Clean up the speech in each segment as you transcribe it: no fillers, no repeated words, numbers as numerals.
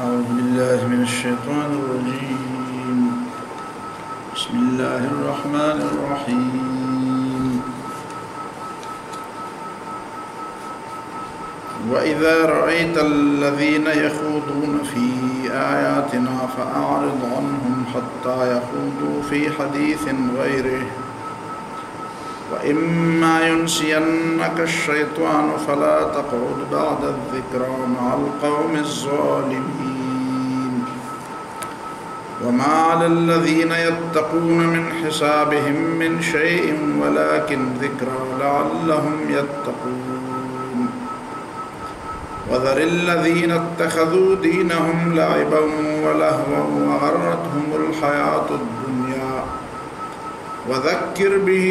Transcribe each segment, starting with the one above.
أعوذ بالله من الشيطان الرجيم. بسم الله الرحمن الرحيم. وإذا رأيت الذين يخوضون في آياتنا فأعرض عنهم حتى يخوضوا في حديث غيره وإما ينسينك الشيطان فلا تقعد بعد الذكرى مع القوم الظالمين. وما على الذين يتقون من حسابهم من شيء ولكن ذكرى لعلهم يتقون. وذر الذين اتخذوا دينهم لعبا ولهوا وغرتهم الحياة الدنيا وذكر به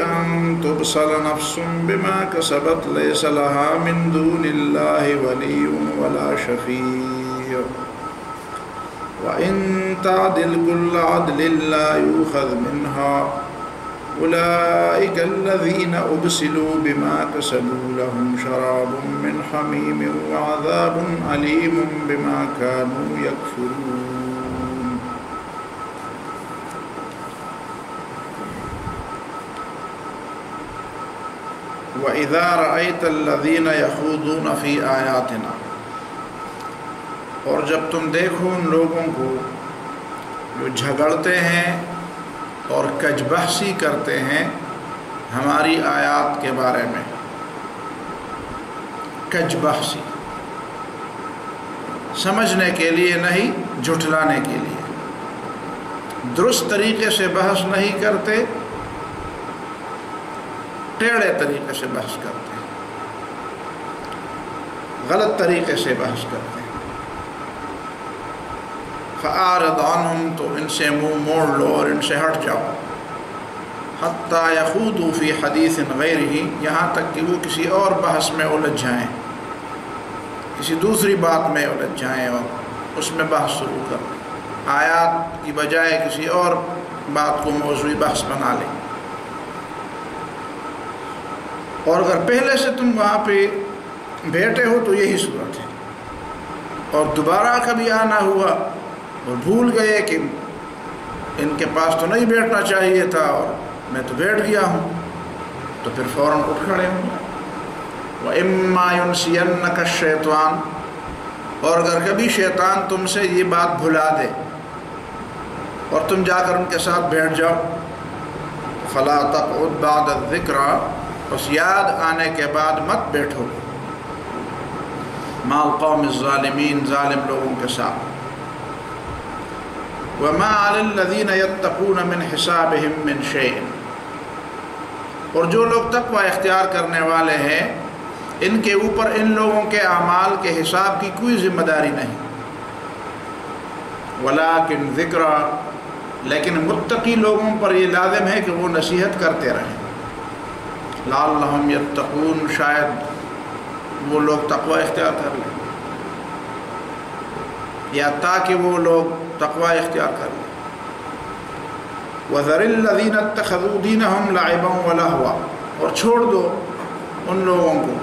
أن تبصل نفس بما كسبت ليس لها من دون الله ولي ولا شفيع وإن تعدل كل عدل لا يؤخذ منها أولئك الذين أبسلوا بما كسبوا لهم شراب من حميم وعذاب أليم بما كانوا يكفرون. وَإِذَا رَأَيْتَ الَّذِينَ يَخُوضُونَ فِي آيَاتِنَا، اور جب تم دیکھو ان لوگوں کو جو جھگڑتے ہیں اور کج بحثی کرتے ہیں ہماری آیات کے بارے میں. کج بحثی سمجھنے کے لیے نہیں، جھٹلانے کے لیے. درست طریقے سے بحث نہیں کرتے، ٹیڑھے طریقے سے بحث کرتے ہیں، غلط طریقے سے بحث کرتے ہیں. فَأَعْرِضْ عَنْهُمْ، تو ان سے منہ موڑ لو اور ان سے ہٹ جاؤ. حَتَّى يَخُوضُوا فِي حَدِيثٍ غَيْرِهِ، یہاں تک کہ وہ کسی اور بحث میں الجھ جائیں، کسی دوسری بات میں الجھ جائیں اور اس میں بحث شروع کر دیں. آیات کی بجائے کسی اور بات کو موضوعی بحث بنا لیں. اور اگر پہلے سے تم وہاں پہ بیٹھے ہو تو یہی صورت ہے، اور دوبارہ کبھی آنا ہوا اور بھول گئے کہ ان کے پاس تو نہیں بیٹھنا چاہیے تھا اور میں تو بیٹھ گیا ہوں، تو پھر فوراً اٹھ کھڑے ہوں. وَإِمَّا يُنْسِيَنَّكَ الشَّيْطَانُ، اور اگر کبھی شیطان تم سے یہ بات بھلا دے اور تم جا کر ان کے ساتھ بیٹھ جاؤ، فَلَا تَقْعُدْ بَعْدَ الذِّكْرَى، بس یاد آنے کے بعد مت بیٹھو، مع القوم الظالمین، ظالم لوگوں کے ساتھ. وَمَا عَلَى الَّذِينَ يَتَّقُونَ مِنْ حِسَابِهِمْ مِنْ شَيْءٍ، اور جو لوگ تقوی اختیار کرنے والے ہیں ان کے اوپر ان لوگوں کے اعمال کے حساب کی کوئی ذمہ داری نہیں. وَلَكِنْ ذِكْرَى، لیکن متقی لوگوں پر یہ لازم ہے کہ وہ نصیحت کرتے رہیں. لعلہم یتقون، شاید وہ لوگ تقوی اختیار کر لیں، یا تاکہ وہ لوگ تقوی اختیار کر لیں. وَذَرِ الَّذِينَ اتَّخَذُوا دِينَهُمْ لَعِبًا وَلَهْوًا، اور چھوڑ دو ان لوگوں کو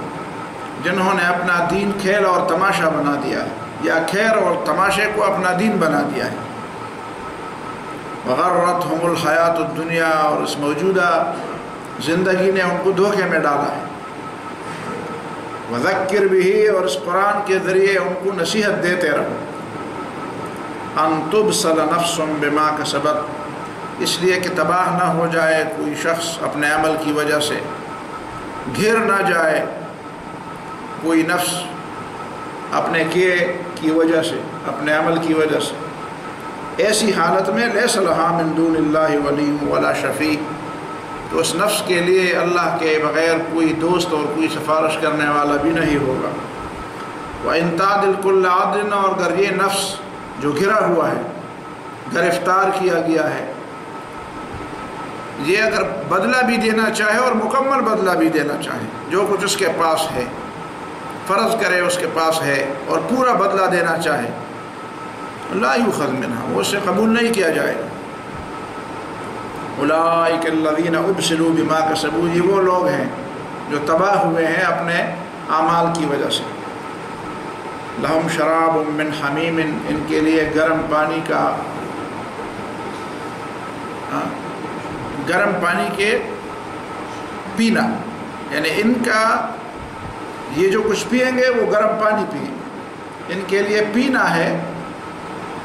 جنہوں نے اپنا دین کھیل اور تماشا بنا دیا ہے، یا کھیل اور تماشے کو اپنا دین بنا دیا ہے. وَغَرَّتْهُمُ الْحَيَاةُ الدُّنْيَا، اور اس موجودہ زندگی نے ان کو دھوکے میں ڈالا ہے. وَذَكِّرْ بِهِ، اور اس قرآن کے ذریعے ان کو نصیحت دیتے رہو. أَن تُبْصَلَ نَفْسٌ بِمَا كَسَبَتْ، اس لیے کہ تباہ نہ ہو جائے کوئی شخص اپنے عمل کی وجہ سے، گر نہ جائے کوئی نفس اپنے کیے کی وجہ سے، اپنے عمل کی وجہ سے. ایسی حالت میں لَيْسَ لَهَا مِن دُونِ اللَّهِ وَلِيٌّ وَلَا شَفِيعٌ، تو اس نفس کے لیے اللہ کے بغیر کوئی دوست اور کوئی سفارش کرنے والا بھی نہیں ہوگا. وَإِن تَعْدِلْ كُلَّ عَدْلٍ، اور اگر یہ نفس جو گرا ہوا ہے، گرفتار کیا گیا ہے، یہ اگر بدلہ بھی دینا چاہے اور مکمل بدلہ بھی دینا چاہے، جو کچھ اس کے پاس ہے فرض کرے اس کے پاس ہے اور پورا بدلہ دینا چاہے، لا یؤخذ منها، وہ اس سے قبول نہیں کیا جائے گا. اولئک الذین ابسلوا بما کسبوا، یہ وہ لوگ ہیں جو تباہ ہوئے ہیں اپنے اعمال کی وجہ سے. لہم شراب من حمیم، ان کے لیے گرم پانی کا گرم پانی کے پینا، یعنی ان کا یہ جو کچھ پئیں گے وہ گرم پانی پئیں گے، ان کے لیے پینا ہے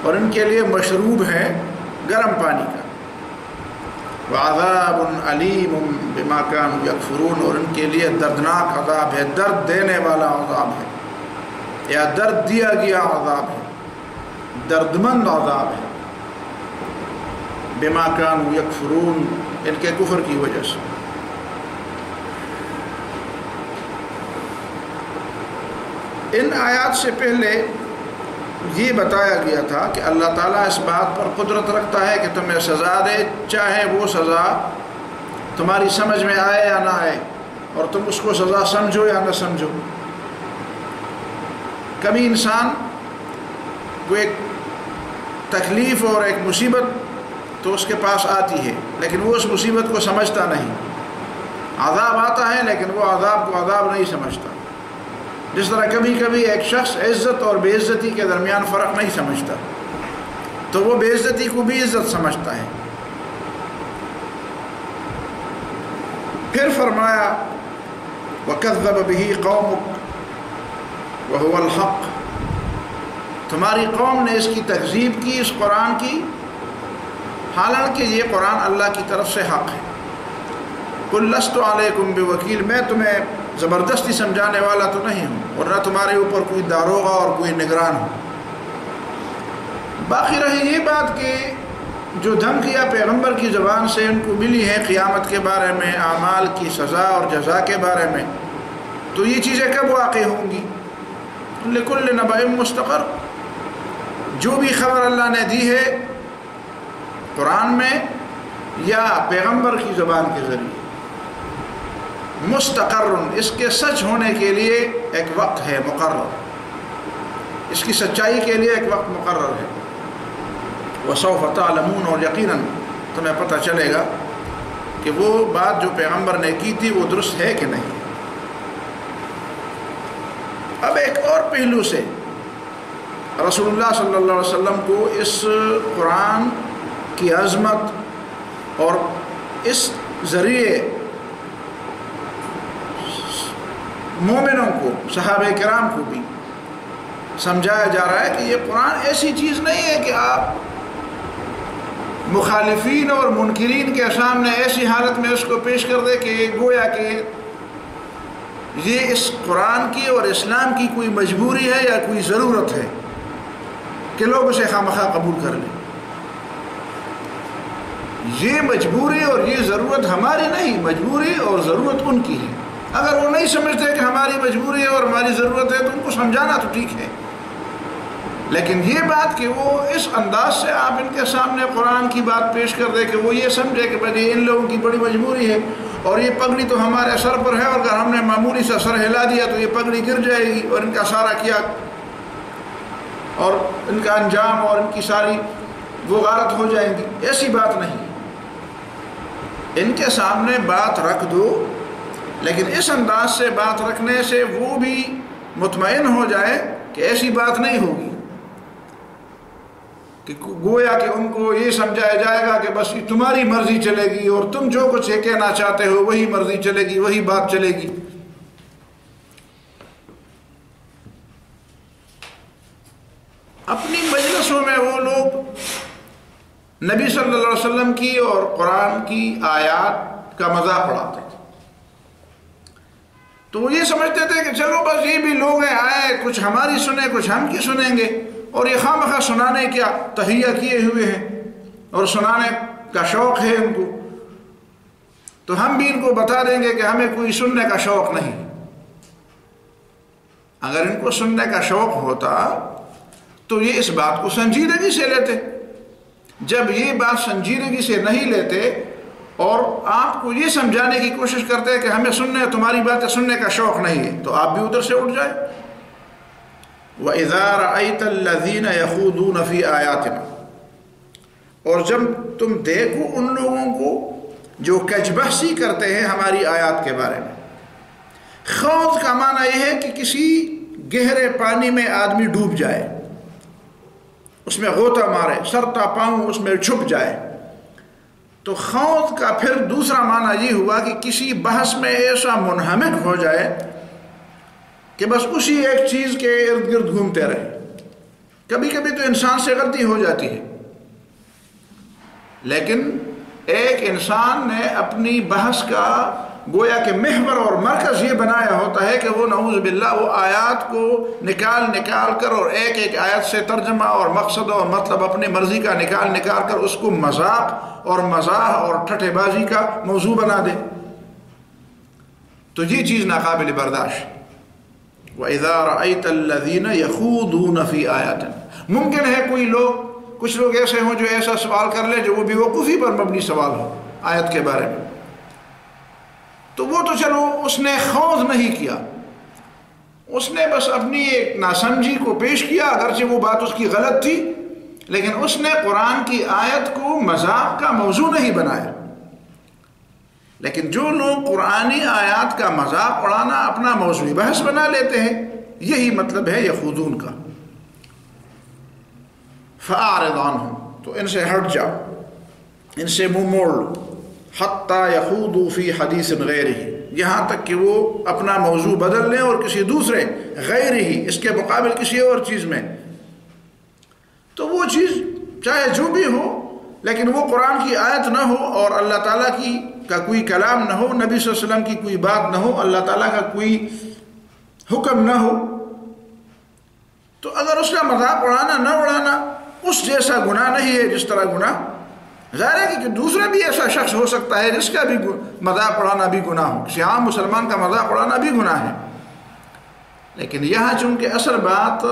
اور ان کے لیے مشروب ہے گرم پانی کا۔ وعذاب علیم بما كانوا یکفرون، اور ان کے لیے دردناک عذاب ہے، درد دینے والا عذاب ہے، یا درد دیا گیا عذاب ہے، دردمند عذاب ہے، بما كانوا یکفرون، ان کے کفر کی وجہ سے۔ ان آیات سے پہلے یہ بتایا گیا تھا کہ اللہ تعالیٰ اس بات پر قدرت رکھتا ہے کہ تمہیں سزا دے، چاہے وہ سزا تمہاری سمجھ میں آئے یا نہ آئے، اور تم اس کو سزا سمجھو یا نہ سمجھو۔ کبھی انسان کو ایک تکلیف اور ایک مصیبت تو اس کے پاس آتی ہے، لیکن وہ اس مصیبت کو سمجھتا نہیں، عذاب آتا ہے لیکن وہ عذاب کو عذاب نہیں سمجھتا۔ جس طرح کبھی کبھی ایک شخص عزت اور بے عزتی کے درمیان فرق نہیں سمجھتا، تو وہ بے عزتی کو بھی عزت سمجھتا ہے۔ پھر فرمایا وَكَذَّبَ بِهِ قَوْمُكَ وَهُوَ الْحَقُّ، تمہاری قوم نے اس کی تکذیب کی، اس قرآن کی، حالانکہ یہ قرآن اللہ کی طرف سے حق ہے۔ قُلْ لَسْتُ عَلَيْكُمْ بِوَكِيلٍ، میں تمہیں زبردستی سمجھانے والا تو نہیں ہوں، اور نہ تمہارے اوپر کوئی داروغہ اور کوئی نگران ہو۔ باقی رہی یہ بات کہ جو دھمکیاں پیغمبر کی زبان سے ان کو ملی ہیں قیامت کے بارے میں، اعمال کی سزا اور جزا کے بارے میں، تو یہ چیزیں کب واقع ہوں گی؟ لِكُلِّ نَبَإٍ مُسْتَقَرٌّ، جو بھی خبر اللہ نے دی ہے قرآن میں یا پیغمبر کی زبان کے ذریعے، مستقر، اس کے سچ ہونے کے لیے ایک وقت ہے مقرر، اس کی سچائی کے لیے ایک وقت مقرر ہے۔ وسوف تعلمون، اور یقیناً تمہیں پتہ چلے گا کہ وہ بات جو پیغمبر نے کی تھی وہ درست ہے کہ نہیں۔ اب ایک اور پہلو سے رسول اللہ صلی اللہ علیہ وسلم کو اس قرآن کی عظمت اور اس ذریعے مومنوں کو، صحابہ کرام کو بھی سمجھایا جا رہا ہے کہ یہ قرآن ایسی چیز نہیں ہے کہ آپ مخالفین اور منکرین کے سامنے ایسی حالت میں اس کو پیش کر دے کہ گویا کہ یہ اس قرآن کی اور اسلام کی کوئی مجبوری ہے یا کوئی ضرورت ہے کہ لوگ اسے خواہ قبول کر لیں۔ یہ مجبوری اور یہ ضرورت ہماری نہیں، مجبوری اور ضرورت ان کی ہے۔ اگر وہ نہیں سمجھتے کہ ہماری مجبوری ہے اور ہماری ضرورت ہے تو ان کو سمجھانا تو ٹھیک ہے، لیکن یہ بات کہ وہ اس انداز سے آپ ان کے سامنے قرآن کی بات پیش کر دے کہ وہ یہ سمجھے کہ بھائی ان لوگوں کی بڑی مجبوری ہے اور یہ پگڑی تو ہمارے سر پر ہے، اور اگر ہم نے معمولی سا سر ہلا دیا تو یہ پگڑی گر جائے گی اور ان کا سارا کیا اور ان کا انجام اور ان کی ساری وہ غارت ہو جائیں گی، ایسی بات نہیں۔ ان کے سامنے بات رکھ دو، لیکن اس انداز سے بات رکھنے سے وہ بھی مطمئن ہو جائے کہ ایسی بات نہیں ہوگی کہ گویا کہ ان کو یہ سمجھایا جائے گا کہ بس تمہاری مرضی چلے گی اور تم جو کچھ یہ کہنا چاہتے ہو وہی مرضی چلے گی، وہی بات چلے گی۔ اپنی مجلسوں میں وہ لوگ نبی صلی اللہ علیہ وسلم کی اور قرآن کی آیات کا مذاق اڑاتے تھے، تو وہ یہ سمجھتے تھے کہ چلو بس یہ بھی لوگ ہیں، آئے کچھ ہماری سنیں کچھ ہم کی سنیں گے، اور یہ خواہ مخواہ سنانے کیا تہیہ کیے ہوئے ہیں اور سنانے کا شوق ہے ان کو، تو ہم بھی ان کو بتا دیں گے کہ ہمیں کوئی سننے کا شوق نہیں۔ اگر ان کو سننے کا شوق ہوتا تو یہ اس بات کو سنجیدگی سے لیتے، جب یہ بات سنجیدگی سے نہیں لیتے اور آپ کو یہ سمجھانے کی کوشش کرتے ہیں کہ ہمیں سننے تمہاری باتیں سننے کا شوق نہیں ہے، تو آپ بھی ادھر سے اٹھ جائے۔ وَإِذَا رَأَيْتَ الَّذِينَ يَخُوضُونَ فِي آيَاتِنَا، اور جب تم دیکھو ان لوگوں کو جو کج بحثی کرتے ہیں ہماری آیات کے بارے میں۔ خوض کا معنی یہ ہے کہ کسی گہرے پانی میں آدمی ڈوب جائے، اس میں غوطہ مارے، سر تا پاؤں اس میں چھپ جائے، تو خوض کا پھر دوسرا معنی یہ ہوا کہ کسی بحث میں ایسا منہمک ہو جائے کہ بس اسی ایک چیز کے ارد گرد گھومتے رہے۔ کبھی کبھی تو انسان سے غلطی ہو جاتی ہے، لیکن ایک انسان نے اپنی بحث کا گویا کہ محور اور مرکز یہ بنایا ہوتا ہے کہ وہ نعوذ باللہ وہ آیات کو نکال کر اور ایک ایک آیت سے ترجمہ اور مقصد اور مطلب اپنی مرضی کا نکال کر اس کو مذاق اور مزاح اور ٹھٹھے بازی کا موضوع بنا دے، تو یہ چیز ناقابل برداشت۔ وَإِذَا رَأَيْتَ الَّذِينَ يَخُوضُونَ فِي آيَاتٍ، ممکن ہے کچھ لوگ ایسے ہوں جو ایسا سوال کر لے جو وہ بیوقوفی پر مبنی سوال ہو آیت کے بارے میں، تو وہ تو چلو اس نے خوض نہیں کیا، اس نے بس اپنی ایک ناسمجھی کو پیش کیا، اگرچہ وہ بات اس کی غلط تھی، لیکن اس نے قرآن کی آیت کو مذاق کا موضوع نہیں بنایا۔ لیکن جو لوگ قرآنی آیات کا مذاق اڑانا اپنا موضوعی بحث بنا لیتے ہیں، یہی مطلب ہے یخوضون کا۔ فَأَعْرِضْ عَنْهُمْ، تو ان سے ہٹ جاؤ، ان سے منہ موڑ لو، حَتَّى يَخُوضُوا فِي حَدِيثٍ غَيْرِهِ، یہاں تک کہ وہ اپنا موضوع بدل لیں اور کسی دوسرے غیرہی، اس کے مقابل کسی اور چیز میں، تو وہ چیز چاہے جو بھی ہو لیکن وہ قرآن کی آیت نہ ہو اور اللہ تعالیٰ کا کوئی کلام نہ ہو، نبی صلی اللہ علیہ وسلم کی کوئی بات نہ ہو، اللہ تعالیٰ کا کوئی حکم نہ ہو، تو اگر اس کا مذاق اڑانا نہ اڑانا اس جیسا گناہ نہیں ہے جس طرح گناہ ظاہر ہے کہ دوسرا بھی ایسا شخص ہو سکتا ہے جس کا بھی مذاق اڑانا بھی گناہ ہو، کسی عام مسلمان کا مذاق اڑانا بھی گناہ ہے، لیکن یہاں چونکہ اصل بات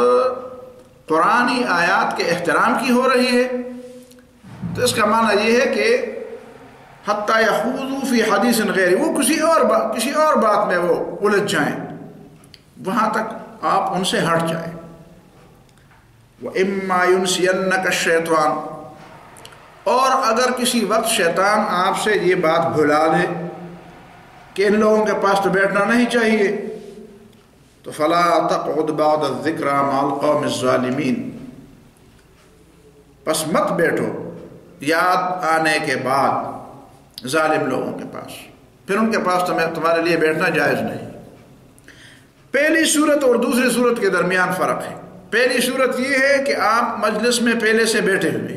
قرآنی آیات کے احترام کی ہو رہی ہے، تو اس کا معنی یہ ہے کہ حتی یخوضوا فی حدیث غیر، وہ کسی اور بات میں وہ الجھ جائیں، وہاں تک آپ ان سے ہٹ جائیں۔ وَإِمَّا يُنْسِيَنَّكَ الشَّيْطَانُ، اور اگر کسی وقت شیطان آپ سے یہ بات بھلا دے کہ ان لوگوں کے پاس تو بیٹھنا نہیں چاہیے، تو فَلَا تَقْعُدْ بَعْدَ الذِّكْرَى مَعَ الْقَوْمِ الظَّالِمِينَ، پس مت بیٹھو یاد آنے کے بعد ظالم لوگوں کے پاس، پھر ان کے پاس تمہارے لیے بیٹھنا جائز نہیں۔ پہلی صورت اور دوسری صورت کے درمیان فرق ہے۔ پہلی صورت یہ ہے کہ آپ مجلس میں پہلے سے بیٹھے ہوئے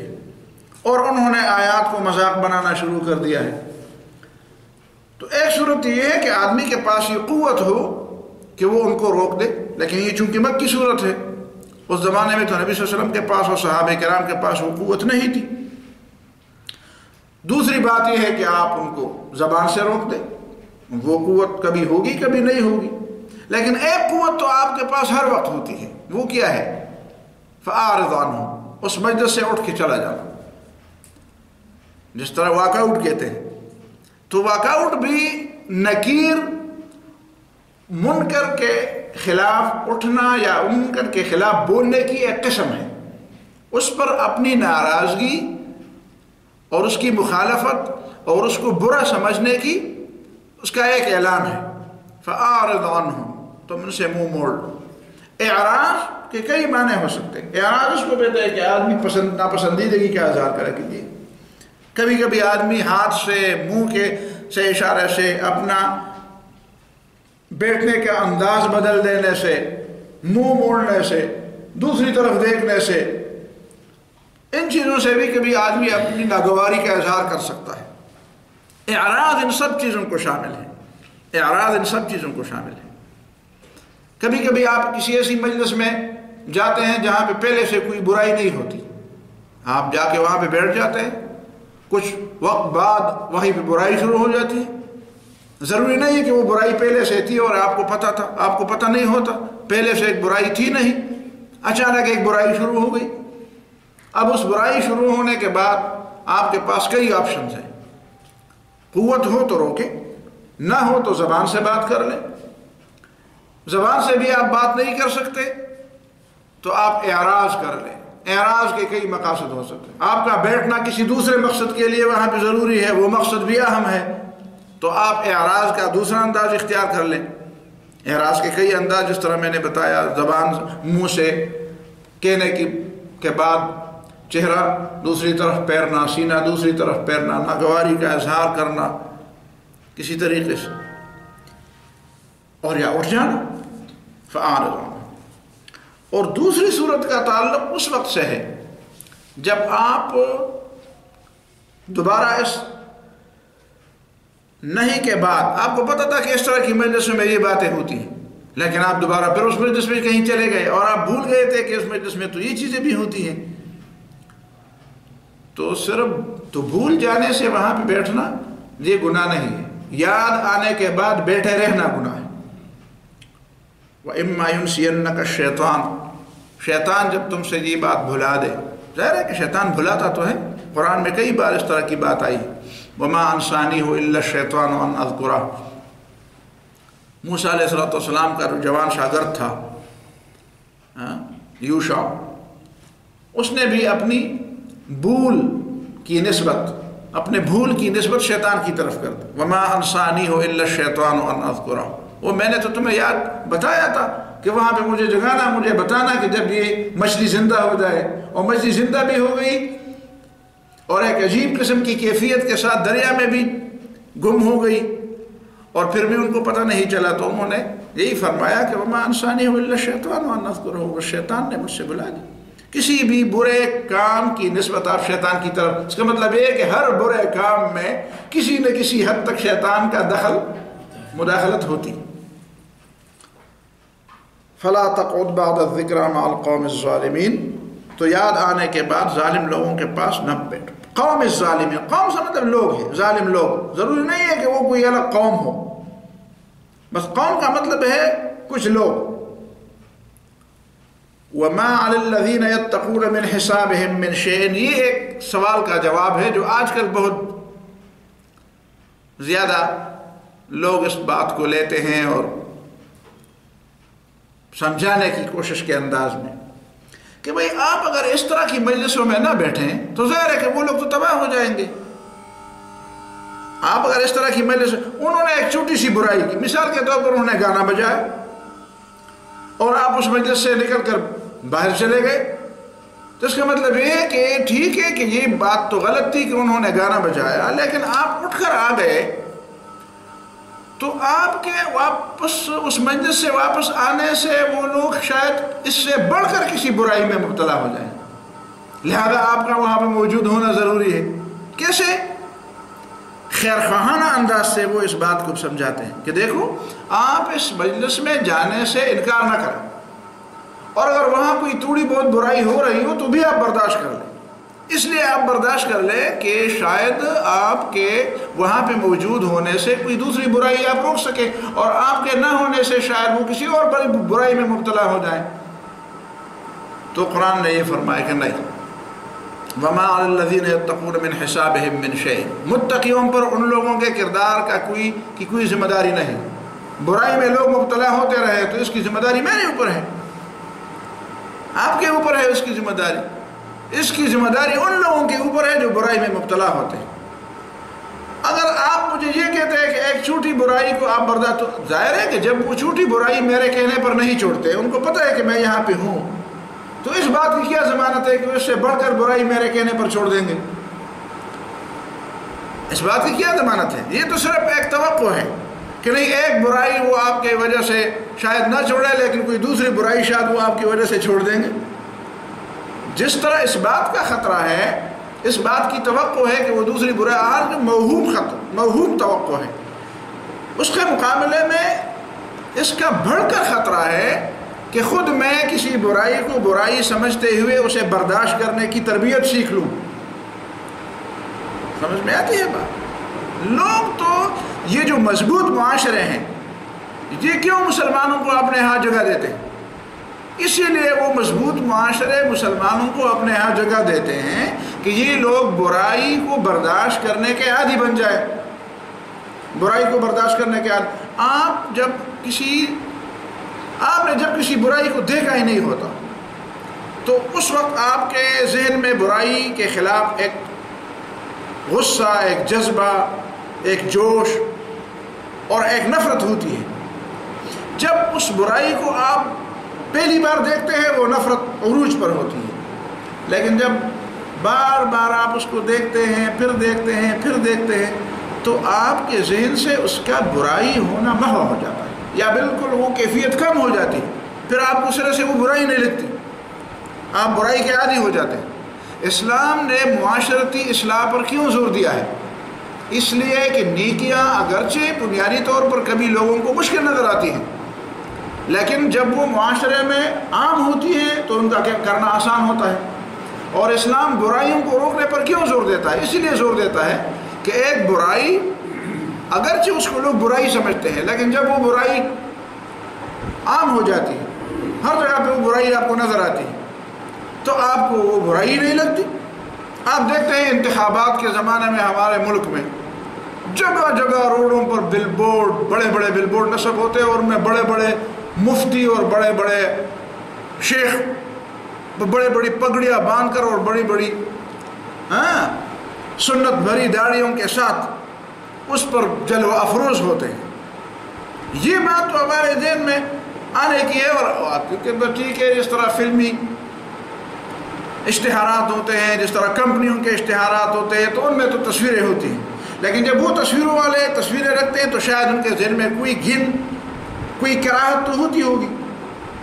اور انہوں نے آیات کو مذاق بنانا شروع کر دیا ہے، تو ایک صورت یہ ہے کہ آدمی کے پاس یہ قوت ہو کہ وہ ان کو روک دے، لیکن یہ چونکہ مکی صورت ہے، اس زمانے میں تو نبی صلی اللہ علیہ وسلم کے پاس اور صحابہ کرام کے پاس وہ قوت نہیں تھی۔ دوسری بات یہ ہے کہ آپ ان کو زبان سے روک دیں، وہ قوت کبھی ہوگی کبھی نہیں ہوگی، لیکن ایک قوت تو آپ کے پاس ہر وقت ہوتی ہے، وہ کیا ہے؟ فَأَعْرِضْ عَنْهُمْ، اس مجلس سے اٹھ کے چلا جانا، جس طرح واک آؤٹ کہتے ہیں، تو واک آؤٹ بھی نکیر منکر کے خلاف اٹھنا یا منکر کے خلاف بولنے کی ایک قسم ہے، اس پر اپنی ناراضگی اور اس کی مخالفت اور اس کو برا سمجھنے کی اس کا ایک اعلان ہے۔ فَأَعْرِضْ عَنْهُمْ، تم ان سے منہ موڑ لو۔ اعراض کے کئی معنی ہو سکتے ہیں۔ اعراض اس کو کہتے ہیں کہ آدمی ناپسندیدگی کا اظہار کرے کیجیے، کبھی کبھی آدمی ہاتھ سے منہ سے اشارے سے اپنا بیٹھنے کا انداز بدل دینے سے، منہ موڑنے سے، دوسری طرف دیکھنے سے، ان چیزوں سے بھی کبھی آدمی اپنی ناگواری کا اظہار کر سکتا ہے۔ اعراض ان سب چیزوں کو شامل ہے، اعراض ان سب چیزوں کو شامل ہے۔ کبھی کبھی آپ کسی ایسی مجلس میں جاتے ہیں جہاں پہ پہلے سے کوئی برائی نہیں ہوتی، آپ جا کے وہاں پہ بیٹھ جاتے ہیں، کچھ وقت بعد وہیں پہ برائی شروع ہو جاتی ہے۔ ضروری نہیں ہے کہ وہ برائی پہلے سے تھی اور آپ کو پتہ تھا، آپ کو پتہ نہیں ہوتا، پہلے سے ایک برائی تھی نہیں، اچانک ایک برائی شروع ہو گئی۔ اب اس برائی شروع ہونے کے بعد آپ کے پاس کئی آپشنز ہیں، قوت ہو تو روکیں، نہ ہو تو زبان سے بات کر لیں، زبان سے بھی آپ بات نہیں کر سکتے تو آپ اعراض کر لیں۔ اعراض کے کئی مقاصد ہو سکتے ہیں، آپ کا بیٹھنا کسی دوسرے مقصد کے لیے وہاں پہ ضروری ہے، وہ مقصد بھی اہم ہے، تو آپ اعراض کا دوسرا انداز اختیار کر لیں۔ اعراض کے کئی انداز، جس طرح میں نے بتایا، زبان منہ سے کہنے کے بعد چہرہ، دوسری طرف پیرنا، سینہ دوسری طرف پیرنا، ناگواری کا اظہار کرنا کسی طریقے سے، اور یا اٹھ جانا فاعرض عنہم۔ اور دوسری صورت کا تعلق اس وقت سے ہے جب آپ دوبارہ اس نہیں کے بعد آپ کو پتہ تھا کہ اس طرح کی مجلس میں یہ باتیں ہوتی ہیں، لیکن آپ دوبارہ پھر اس مجلس میں کہیں چلے گئے اور آپ بھول گئے تھے کہ اس مجلس میں تو یہ چیزیں بھی ہوتی ہیں، تو صرف تو بھول جانے سے وہاں پہ بیٹھنا یہ گناہ نہیں ہے، یاد آنے کے بعد بیٹھے رہنا گناہ ہے۔ وَإِمَّا يُنْسِيَنَّكَ الشَّيْطَانُ، شیطان جب تم سے یہ بات بھلا دے، ظاہر ہے کہ شیطان بھلاتا تو ہے، قرآن میں کئی بار اس طرح کی بات آئی، وَمَا أَنْسَانِيهُ إِلَّا الشَّيْطَانُ أَنْ أَذْكُرَهُ۔ موسیٰ علیہ السلام کا جوان شاگرد تھا یوشع، اس نے بھی اپنی بھول کی نسبت، اپنے بھول کی نسبت شیطان کی طرف کر دی، وَمَا أَنْسَانِيهُ إِلَّا الشَّيْطَانُ أَنْ أَذْكُرَهُ، وہ میں نے تو تمہیں یاد بتایا تھا کہ وہاں پہ مجھے جگانا، مجھے بتانا کہ جب یہ مچھلی زندہ ہو جائے، اور مچھلی زندہ بھی ہو گئی اور ایک عجیب قسم کی کیفیت کے ساتھ دریا میں بھی گم ہو گئی، اور پھر بھی ان کو پتہ نہیں چلا، تو انہوں نے یہی فرمایا کہ وَمَا أَنْسَانِيهُ إِلَّا الشَّيْطَانُ أَنْ أَذْكُرَهُ، وہ شیطان نے مجھ سے بلا دی۔ کسی بھی برے کام کی نسبت آپ شیطان کی طرف، اس کا مطلب یہ ہے کہ ہر برے کام میں کسی نہ کسی حد تک شیطان کا دخل مداخلت ہوتی۔ فَلَا تَقْعُدْ بَعْدَ الذِّكْرَىٰ مَعَ الْقَوْمِ الظَّالِمِينَ، تو یاد آنے کے بعد ظالم لوگوں کے پاس نہ بیٹھو۔ قوم الظالمین، قوم سے مطلب لوگ ہیں، ظالم لوگ، ضروری نہیں ہے کہ وہ کوئی الگ قوم ہو، بس قوم کا مطلب ہے کچھ لوگ۔ وَمَا عَلَى الَّذِينَ يَتَّقُونَ مِنْ حِسَابِهِمْ مِنْ شَيْءٍ، یہ ایک سوال کا جواب ہے جو آج کل بہت زیادہ لوگ اس بات کو لیتے ہیں اور سمجھانے کی کوشش کے انداز میں کہ بھئی آپ اگر اس طرح کی مجلسوں میں نہ بیٹھیں تو ظاہر ہے کہ وہ لوگ تو تباہ ہو جائیں گے۔ آپ اگر اس طرح کی مجلس، انہوں نے ایک چھوٹی سی برائی کی، مثال کے طور پر انہوں نے گانا بجایا اور آپ اس مجلس سے نکل کر باہر چلے گئے، تو اس کا مطلب یہ ہے کہ ٹھیک ہے کہ یہ بات تو غلط تھی کہ انہوں نے گانا بجایا، لیکن آپ اٹھ کر آ گئے تو آپ کے واپس اس مجلس سے واپس آنے سے وہ لوگ شاید اس سے بڑھ کر کسی برائی میں مبتلا ہو جائیں، لہذا آپ کا وہاں پہ موجود ہونا ضروری ہے۔ کیسے؟ خیر خواہانہ انداز سے وہ اس بات کو سمجھاتے ہیں کہ دیکھو آپ اس مجلس میں جانے سے انکار نہ کریں، اور اگر وہاں کوئی تھوڑی بہت برائی ہو رہی ہو تو بھی آپ برداشت کر لیں، اس لیے آپ برداشت کر لیں کہ شاید آپ کے وہاں پہ موجود ہونے سے کوئی دوسری برائی آپ روک سکے، اور آپ کے نہ ہونے سے شاید وہ کسی اور بڑی برائی میں مبتلا ہو جائیں۔ تو قرآن نے یہ فرمایا کہ نہیں، وَمَا عَلَى الَّذِينَ يَتَّقُونَ مِنْ حِسَابِهِمْ مِنْ شَيْءٍ، متقیوں پر ان لوگوں کے کردار کا کوئی ذمہ داری نہیں۔ برائی میں لوگ مبتلا ہوتے رہے تو اس کی ذمہ داری میرے اوپر ہے، آپ کے اوپر ہے اس کی ذمہ داری، اس کی ذمہ داری ان لوگوں کے اوپر ہے جو برائی میں مبتلا ہوتے ہیں۔ اگر آپ مجھے یہ کہتے ہیں کہ ایک چھوٹی برائی کو آپ برداشت، تو ظاہر ہے کہ جب وہ چھوٹی برائی میرے کہنے پر نہیں چھوڑتے، ان کو پتہ ہے کہ میں یہاں پہ ہوں، تو اس بات کی کیا ضمانت ہے کہ اس سے بڑھ کر برائی میرے کہنے پر چھوڑ دیں گے؟ اس بات کی کیا ضمانت ہے؟ یہ تو صرف ایک توقع ہے کہ نہیں، ایک برائی وہ آپ کی وجہ سے شاید نہ چھوڑے، لیکن کوئی دوسری برائی شاید وہ آپ کی وجہ سے چھوڑ دیں گے۔ جس طرح اس بات کا خطرہ ہے، اس بات کی توقع ہے کہ وہ دوسری برائی، آج موہوم توقع ہے، اس کے مقابلے میں اس کا بڑھ کر خطرہ ہے کہ خود میں کسی برائی کو برائی سمجھتے ہوئے اسے برداشت کرنے کی تربیت سیکھ لوں۔ سمجھ میں آتی ہے بات؟ لوگ تو یہ جو مضبوط معاشرے ہیں، یہ کیوں مسلمانوں کو اپنے ہاں جگہ دیتے ہیں؟ اسی لیے وہ مضبوط معاشرے مسلمانوں کو اپنے ہاں جگہ دیتے ہیں کہ یہ لوگ برائی کو برداشت کرنے کے عادی بن جائے، برائی کو برداشت کرنے کے عادی۔ آپ نے جب کسی برائی کو دیکھا ہی نہیں ہوتا تو اس وقت آپ کے ذہن میں برائی کے خلاف ایک غصہ، ایک جذبہ، ایک جوش اور ایک نفرت ہوتی ہے۔ جب اس برائی کو آپ پہلی بار دیکھتے ہیں وہ نفرت عروج پر ہوتی ہے، لیکن جب بار بار آپ اس کو دیکھتے ہیں، پھر دیکھتے ہیں، پھر دیکھتے ہیں، تو آپ کے ذہن سے اس کا برائی ہونا محو ہو جاتا ہے، یا بالکل وہ کیفیت کم ہو جاتی ہے، پھر آپ کو سرے سے وہ برائی نہیں لگتی، آپ برائی کے عادی ہو جاتے ہیں۔ اسلام نے معاشرتی اصلاح پر کیوں زور دیا ہے؟ اس لیے کہ نیکیاں اگرچہ بنیادی طور پر کبھی لوگوں کو مشکل نظر آتی ہیں، لیکن جب وہ معاشرے میں عام ہوتی ہیں تو ان کا کرنا آسان ہوتا ہے۔ اور اسلام برائیوں کو روکنے پر کیوں زور دیتا ہے؟ اسی لیے زور دیتا ہے کہ ایک برائی اگرچہ اس کو لوگ برائی سمجھتے ہیں، لیکن جب وہ برائی عام ہو جاتی ہے، ہر جگہ پہ وہ برائی آپ کو نظر آتی ہے، تو آپ کو وہ برائی نہیں لگتی۔ آپ دیکھتے ہیں انتخابات کے زمانے میں ہمارے ملک میں جگہ جگہ روڈوں پر بل بورڈ، بڑے بڑے بل بورڈ نصب ہوتے ہیں، اور ان میں بڑے بڑے مفتی اور بڑے بڑے شیخ بڑی بڑی پگڑیاں باندھ کر اور بڑی بڑی سنت بھری داڑھیوں کے ساتھ اس پر جلوہ افروز ہوتے ہیں۔ یہ بات تو ہمارے ذہن میں آنے کی ہے، اور ٹھیک ہے، جس طرح فلمی اشتہارات ہوتے ہیں، جس طرح کمپنیوں کے اشتہارات ہوتے ہیں، تو ان میں تو تصویریں ہوتی ہیں، لیکن جب وہ تصویروں والے تصویریں رکھتے ہیں تو شاید ان کے ذہن میں کوئی کراہت تو ہوتی ہوگی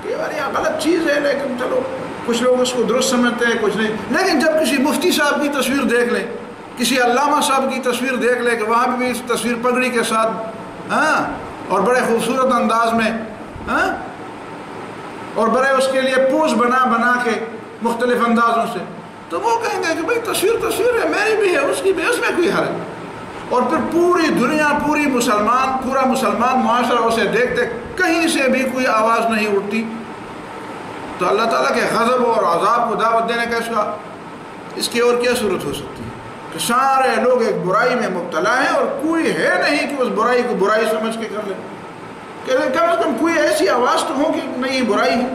کہ یار یہ غلط چیز ہے، لیکن چلو کچھ لوگ اس کو درست سمجھتے ہیں، کچھ نہیں۔ لیکن جب کسی مفتی صاحب کی تصویر دیکھ لیں، کسی علامہ صاحب کی تصویر دیکھ لیں کہ وہاں پہ بھی تصویر پگڑی کے ساتھ اور بڑے خوبصورت انداز میں اور بڑے اس کے لیے پوز بنا کے مختلف اندازوں سے، تو وہ کہیں گے کہ بھائی تصویر ہے، میری بھی ہے، اس کی بھی، اس میں کوئی حرج۔ اور پھر پوری دنیا، پورا مسلمان معاشرہ اسے دیکھتے، کہیں سے بھی کوئی آواز نہیں اٹھتی، تو اللہ تعالیٰ کے غضب اور عذاب کو دعوت دینے کا اس کی اور کیا صورت ہو سکتی ہے کہ سارے لوگ ایک برائی میں مبتلا ہیں اور کوئی ہے نہیں کہ اس برائی کو برائی سمجھ کے کر لے، کہ کم از کم کوئی ایسی آواز تو ہو کہ نہیں یہ برائی ہے۔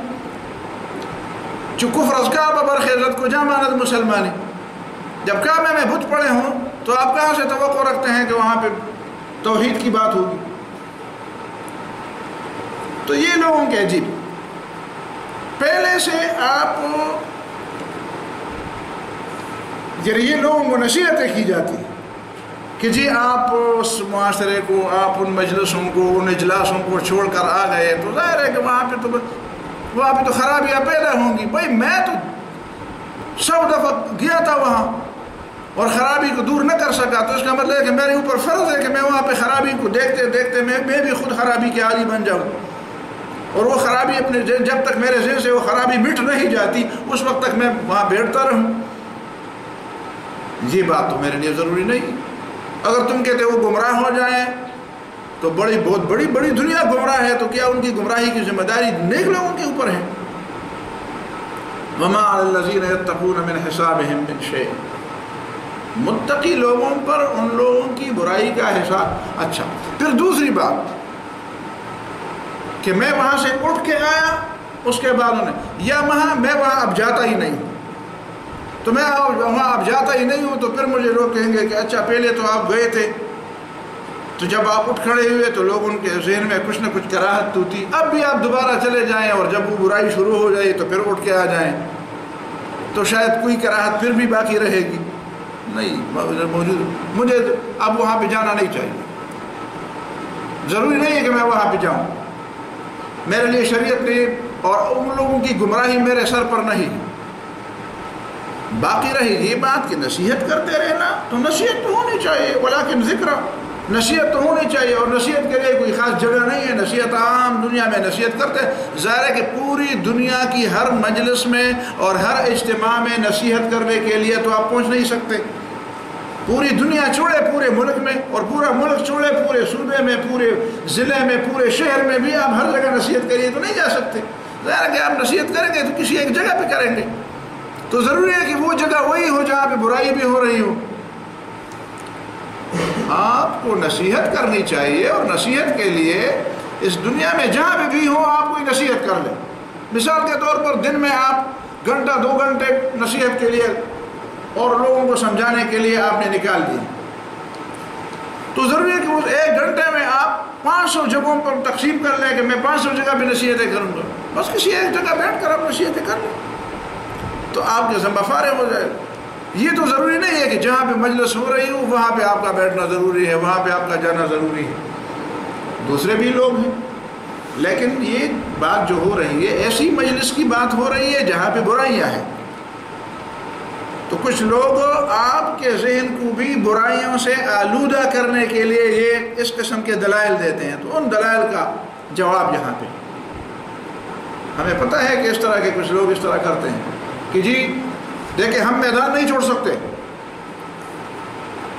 جو کفر از کعبہ برخیزت کو جا ماند مسلمانی، جب کعبے میں بت پڑے ہوں تو آپ کہاں سے توقع رکھتے ہیں کہ وہاں پہ توحید کی بات ہوگی؟ تو یہ لوگوں کے عجیب، پہلے سے آپ یہ لوگوں کو نصیحتیں کی جاتی کہ جی آپ اس معاشرے کو، آپ ان مجلسوں کو، ان اجلاسوں کو چھوڑ کر آ گئے، تو ظاہر ہے کہ وہاں پہ تو خرابیاں پیدا ہوں گی۔ بھائی میں تو 100 دفعہ گیا تھا وہاں اور خرابی کو دور نہ کر سکا، تو اس کا مطلب ہے کہ میرے اوپر فرض ہے کہ میں وہاں پہ خرابی کو دیکھتے دیکھتے میں بھی خود خرابی کے عادی بن جاؤں، اور وہ خرابی اپنے جب تک میرے ذہن سے وہ خرابی مٹ نہیں جاتی اس وقت تک میں وہاں بیٹھتا رہوں۔ یہ بات تو میرے لیے ضروری نہیں۔ اگر تم کہتے وہ گمراہ ہو جائیں تو بہت بڑی دنیا گمراہ ہے، تو کیا ان کی گمراہی کی ذمہ داری نیک لوگوں کے اوپر ہے؟ وَمَا عَلَى الَّذِينَ يَتَّقُونَ مِنْ حِسَابِهِمْ مِنْ شَيْءٍ، متقی لوگوں پر ان لوگوں کی برائی کا حساب۔ اچھا، پھر دوسری بات کہ میں وہاں سے اٹھ کے آیا، اس کے بعد میں وہاں اب جاتا ہی نہیں ہوں، تو میں وہاں اب جاتا ہی نہیں ہوں، تو پھر مجھے لوگ کہیں گے کہ اچھا پہلے تو آپ گئے تھے، تو جب آپ اٹھ کھڑے ہوئے تو لوگ ان کے ذہن میں کچھ نہ کچھ کراہت تو تھی، اب بھی آپ دوبارہ چلے جائیں اور جب وہ برائی شروع ہو جائے تو پھر اٹھ کے آ جائیں، تو شاید کوئی کراہت پھر بھی باقی رہے گی نہیں موجود۔ مجھے اب وہاں پہ جانا نہیں چاہیے، ضروری نہیں ہے کہ میں وہاں پہ جاؤں، میرے لیے شریعت نے اور ان لوگوں کی گمراہی میرے سر پر نہیں۔ باقی رہی یہ بات کہ نصیحت کرتے رہنا، تو نصیحت تو ہونی چاہیے، ولیکن ذکر، نصیحت تو ہونی چاہیے، اور نصیحت کے لیے کوئی خاص جگہ نہیں ہے، نصیحت عام دنیا میں نصیحت کرتے۔ ظاہر ہے کہ پوری دنیا کی ہر مجلس میں اور ہر اجتماع میں نصیحت کرنے کے لیے تو آپ پہنچ نہیں سکتے، پوری دنیا چھوڑے پورے ملک میں، اور پورا ملک چھوڑے پورے صوبے میں، پورے ضلع میں، پورے شہر میں بھی آپ ہر جگہ نصیحت کریے تو نہیں جا سکتے۔ ظاہر ہے کہ آپ نصیحت کریں گے تو کسی ایک جگہ پہ کریں گے، تو ضروری ہے کہ وہ جگہ وہی ہو جہاں پہ برائی بھی ہو رہی ہو۔ آپ کو نصیحت کرنی چاہیے، اور نصیحت کے لیے اس دنیا میں جہاں پہ بھی ہو آپ کوئی نصیحت کر لیں۔ مثال کے طور پر دن میں آپ گھنٹہ 2 گھنٹے نصیحت کے لیے اور لوگوں کو سمجھانے کے لیے آپ نے نکال دی، تو ضروری ہے کہ اس 1 گھنٹے میں آپ 500 جگہوں پر تقسیم کر لیں کہ میں 500 جگہ بھی نصیحتیں کروں گا، بس کسی ایک جگہ بیٹھ کر آپ نصیحتیں کر لیں تو آپ کے ذمہ فارغ ہو جائے. یہ تو ضروری نہیں ہے کہ جہاں پہ مجلس ہو رہی ہو وہاں پہ آپ کا بیٹھنا ضروری ہے، وہاں پہ آپ کا جانا ضروری ہے، دوسرے بھی لوگ ہیں. لیکن یہ بات جو ہو رہی ہے ایسی مجلس کی بات ہو رہی ہے جہاں پہ برائیاں ہیں. تو کچھ لوگ آپ کے ذہن کو بھی برائیوں سے آلودہ کرنے کے لیے یہ اس قسم کے دلائل دیتے ہیں. تو ان دلائل کا جواب یہاں پہ ہمیں پتہ ہے کہ اس طرح کے کچھ لوگ اس طرح کرتے ہیں کہ جی دیکھیں ہم میدان نہیں چھوڑ سکتے،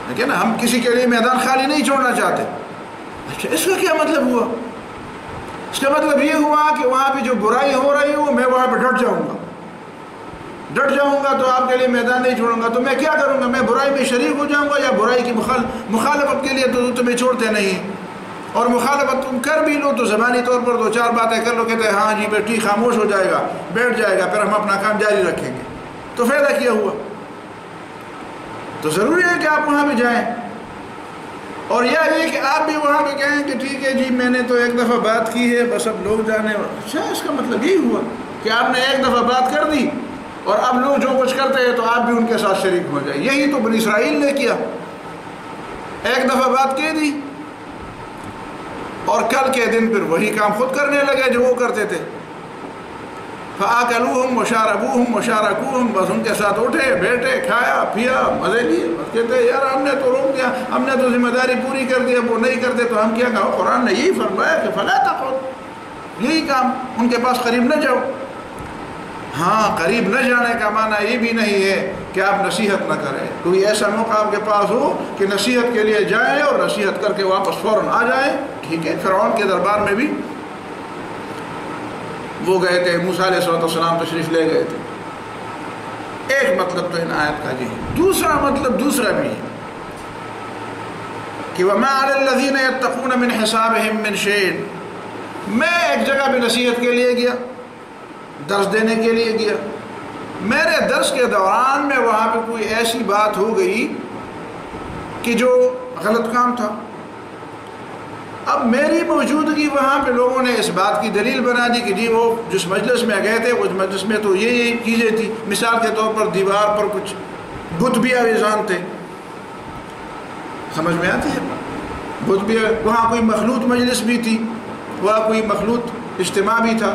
لیکن ہم کسی کے لیے میدان خالی نہیں چھوڑنا چاہتے. اچھا اس کا کیا مطلب ہوا؟ اس کا مطلب یہ ہوا کہ وہاں پہ جو برائی ہو رہی ہو میں وہاں پہ ڈٹ جاؤں گا تو آپ کے لیے میدان نہیں چھوڑوں گا. تو میں کیا کروں گا؟ میں برائی میں شریک ہو جاؤں گا یا برائی کی مخالفت کے لیے تو تمہیں چھوڑتے نہیں، اور مخالفت تم کر بھی لو تو زبانی طور پر 2-4 باتیں کر لو، کہتے ہیں ہاں جی بیٹی خاموش ہو جائے گا، بیٹھ جائے گا، پھر ہم اپنا کام جاری رکھیں گے. تو فائدہ کیا ہوا؟ تو ضروری ہے کہ آپ وہاں پہ جائیں، اور یا یہ کہ آپ بھی وہاں پہ کہیں کہ ٹھیک ہے جی میں نے تو ایک دفعہ بات کی ہے بس اب لوگ جانے. اچھا اس کا مطلب یہی ہوا کہ آپ نے ایک دفعہ بات کر دی اور اب لوگ جو کچھ کرتے ہیں تو آپ بھی ان کے ساتھ شریک ہو جائیں. یہی تو بنی اسرائیل نے کیا، ایک دفعہ بات کہہ دی اور کل کے دن پھر وہی کام خود کرنے لگے جو وہ کرتے تھے. فَآكَلُوهُمْ وَشَارَبُوهُمْ وَشَارَكُوهُمْ، بس ان کے ساتھ اٹھے بیٹھے کھایا پیا مزے لیے. بس کہتے ہیں یار ہم نے تو روک دیا، ہم نے تو ذمہ داری پوری کر دی، وہ نہیں کرتے تو ہم کیا کہو؟ قرآن نے یہی فرمایا کہ فَلَا تَقْرَبُوا، یہی کام ان کے پاس قریب نہ جاؤ. ہاں قریب نہ جانے کا معنی یہ بھی نہیں ہے کہ آپ نصیحت نہ کریں. کوئی ایسا موقع آپ کے پاس ہو کہ نصیحت کے لیے جائیں اور نصیحت کر کے واپس فوراً آ جائیں، ٹھیک ہے. فرعون کے دربار میں بھی وہ گئے تھے، موسیٰ علیہ السلام تشریف لے گئے تھے. ایک مطلب تو ان آیت کا جی. دوسرا مطلب دوسرا بھی ہے کہ وَمَا عَلَى الَّذِينَ يَتَّقُونَ مِنْ حِسَابِهِمْ مِنْ شَيْءٍ. میں ایک جگہ بھی نصیحت کے لیے گیا، درس دینے کے لیے گیا، میرے درس کے دوران میں وہاں پہ کوئی ایسی بات ہو گئی کہ جو غلط کام تھا. اب میری موجودگی وہاں پہ لوگوں نے اس بات کی دلیل بنا دی کہ جی وہ جس مجلس میں گئے تھے اس مجلس میں تو یہ چیزیں تھی. مثال کے طور پر دیوار پر کچھ بت بھی آویزان تھے، سمجھ میں آتی ہے بت بھی. وہاں کوئی مخلوط مجلس بھی تھی، وہاں کوئی مخلوط اجتماع بھی تھا،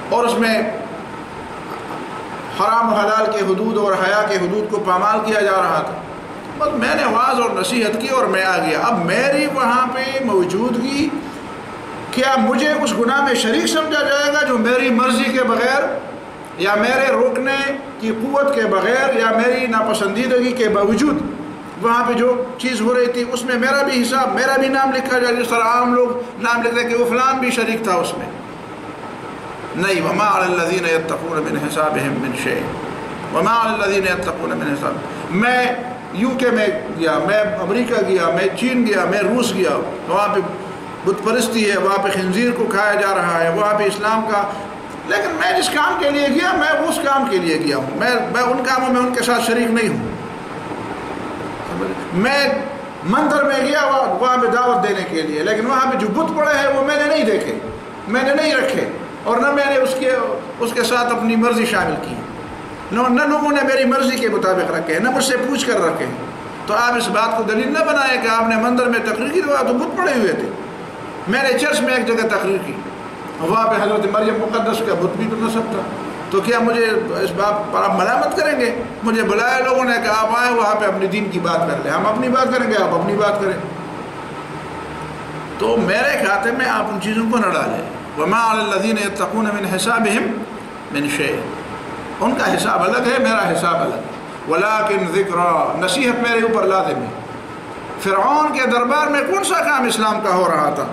اور اس میں حرام و حلال کے حدود اور حیا کے حدود کو پامال کیا جا رہا تھا. بس میں نے واعظ اور نصیحت کی اور میں آ گیا. اب میری وہاں پہ موجودگی کیا مجھے اس گناہ میں شریک سمجھا جائے گا جو میری مرضی کے بغیر یا میرے روکنے کی قوت کے بغیر یا میری ناپسندیدگی کے باوجود وہاں پہ جو چیز ہو رہی تھی اس میں میرا بھی حساب، میرا بھی نام لکھا جائے؟ جس طرح عام لوگ نام لکھتے کہ وہ فلان بھی شریک تھا اس میں. نہیں. وَمَا عَلَى الَّذِينَ يَتَّقُونَ مِنْ حِسَابِهِمْ مِنْ شَيْءٍ وَمَا عَلَى الَّذِينَ يَتَّقُونَ مِنْ حِسَابِهِمْ. میں UK میں گیا، میں امریکہ گیا، میں چین گیا، میں روس گیا، وہاں پہ بت پرستی ہے، وہاں پہ خنزیر کو کھایا جا رہا ہے، وہاں پہ اسلام کا. لیکن میں جس کام کے لیے گیا میں اس کام کے لیے گیا ہوں، میں ان کاموں میں ان کے ساتھ شریک نہیں ہوں. میں مندر میں گیا وہاں پہ دعوت دینے کے لیے، لیکن وہاں پہ جو بت پڑے ہیں وہ میں نے نہیں دیکھے، میں نے نہیں رکھے، اور نہ میں نے اس کے ساتھ اپنی مرضی شامل کی، نہ لوگوں نے میری مرضی کے مطابق رکھے ہیں، نہ مجھ سے پوچھ کر رکھے ہیں. تو آپ اس بات کو دلیل نہ بنائیں کہ آپ نے مندر میں تقریر کی تو بت پڑے ہوئے تھے. میں نے چرچ میں ایک جگہ تقریر کی، وہاں پہ حضرت مریم مقدس کا بت بھی تو نصب تھا. تو کیا مجھے اس بات پر آپ ملامت کریں گے؟ مجھے بلایا لوگوں نے کہ آپ آئیں وہاں پہ اپنی دین کی بات کر لیں، ہم اپنی بات کریں گے، آپ اپنی بات کریں. تو میرے کھاتے میں آپ ان چیزوں کو نہ ڈالیں. وَمَا عَلَى الَّذِينَ يَتَّقُونَ مِنْ حِسَابِهِمْ مِنْ شَيْءٍ. ان کا حساب الگ ہے، میرا حساب الگ ہے. وَلَٰكِنْ ذِكْرَىٰ، نصیحت میرے اوپر لازم ہے. فرعون کے دربار میں کون سا کام اسلام کا ہو رہا تھا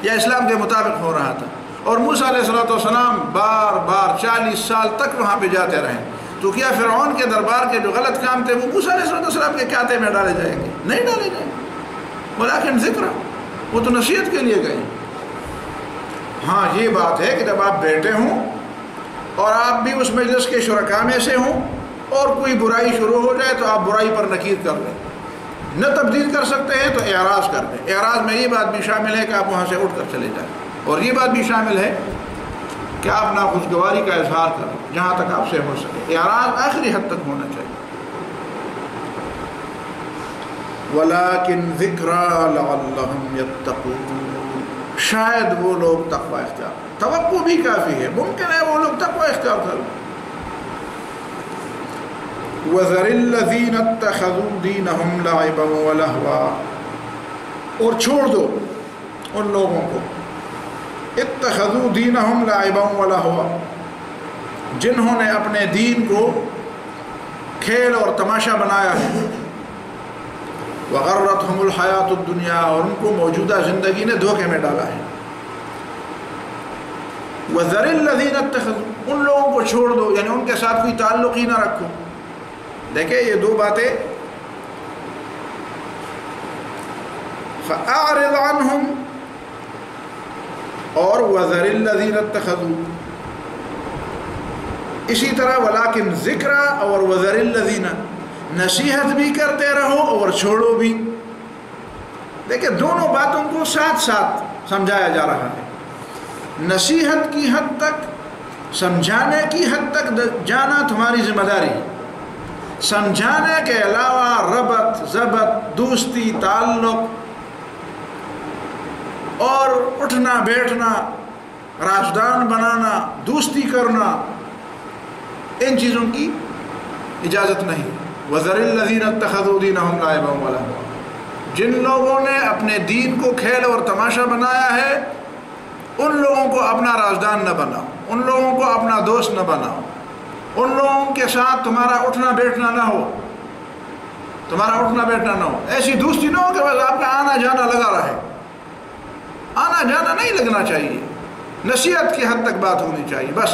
یا اسلام کے مطابق ہو رہا تھا؟ اور موسیٰ علیہ السلام بار بار 40 سال تک وہاں پہ جاتے رہے. تو کیا فرعون کے دربار کے جو غلط کام تھے وہ موسیٰ علیہ السلام کے کھاتے میں ڈالے جائیں گے؟ نہیں ڈالے جائیں گے. ولیکن ذکر، وہ تو نصیحت کے لیے گئے. ہاں یہ بات ہے کہ جب آپ بیٹھے ہوں اور آپ بھی اس مجلس کے شرکاء میں سے ہوں اور کوئی برائی شروع ہو جائے تو آپ برائی پر نکیر کر لیں. نہ تبدیل کر سکتے ہیں تو اعراض کر دیں. اعراض میں یہ بات بھی شامل ہے کہ آپ وہاں سے اٹھ کر چلے جائیں, اور یہ بات بھی شامل ہے کہ آپ ناخوشگواری کا اظہار کریں جہاں تک آپ سے ہو سکے. اعراض آخری حد تک ہونا چاہیے. وَلَٰكِنْ ذِكْرَىٰ لَعَلَّهُمْ يَتَّقُونَ, شاید وہ لوگ تقوی اختیار, توقع بھی کافی ہے, ممکن ہے وہ لوگ تقوی اختیار کریں. وَذَرِ الَّذِينَ اتَّخَذُوا دِينَهُمْ لَعِبًا وَلَهْوًا, اور چھوڑ دو ان لوگوں کو اتخذوا دینہم لعبا ولہوا, جنہوں نے اپنے دین کو کھیل اور تماشا بنایا ہے. وغرتہم الحیات الدنیا, اور ان کو موجودہ زندگی نے دھوکے میں ڈالا ہے. وذر الذین اتخذوا, ان لوگوں کو چھوڑ دو یعنی ان کے ساتھ کوئی تعلق ہی نہ رکھو. دیکھیں یہ دو باتیں, فأعرض عنہم اور وذر الذین اتخذوا, اسی طرح ولیکن ذکر اور وذر الذین, نصیحت بھی کرتے رہو اور چھوڑو بھی. دیکھیں دونوں باتوں کو ساتھ ساتھ سمجھایا جا رہا ہے. نصیحت کی حد تک, سمجھانے کی حد تک جانا تمہاری ذمہ داری ہے. سمجھانے کے علاوہ ربط, ضبط, دوستی, تعلق اور اٹھنا بیٹھنا, رازدان بنانا, دوستی کرنا, ان چیزوں کی اجازت نہیں. وَذَرِ الَّذِينَ اتَّخَذُوا دِينَهُمْ لَعِبًا وَلَهْوًا, جن لوگوں نے اپنے دین کو کھیل اور تماشا بنایا ہے ان لوگوں کو اپنا رازدان نہ بناؤ, ان لوگوں کو اپنا دوست نہ بناؤ, ان لوگوں کے ساتھ تمہارا اٹھنا بیٹھنا نہ ہو, تمہارا اٹھنا بیٹھنا نہ ہو. ایسی دوستی نہ ہو کہ بس آپ کا آنا جانا لگا رہے. آنا جانا نہیں لگنا چاہیے, نصیحت کی حد تک بات ہونی چاہیے. بس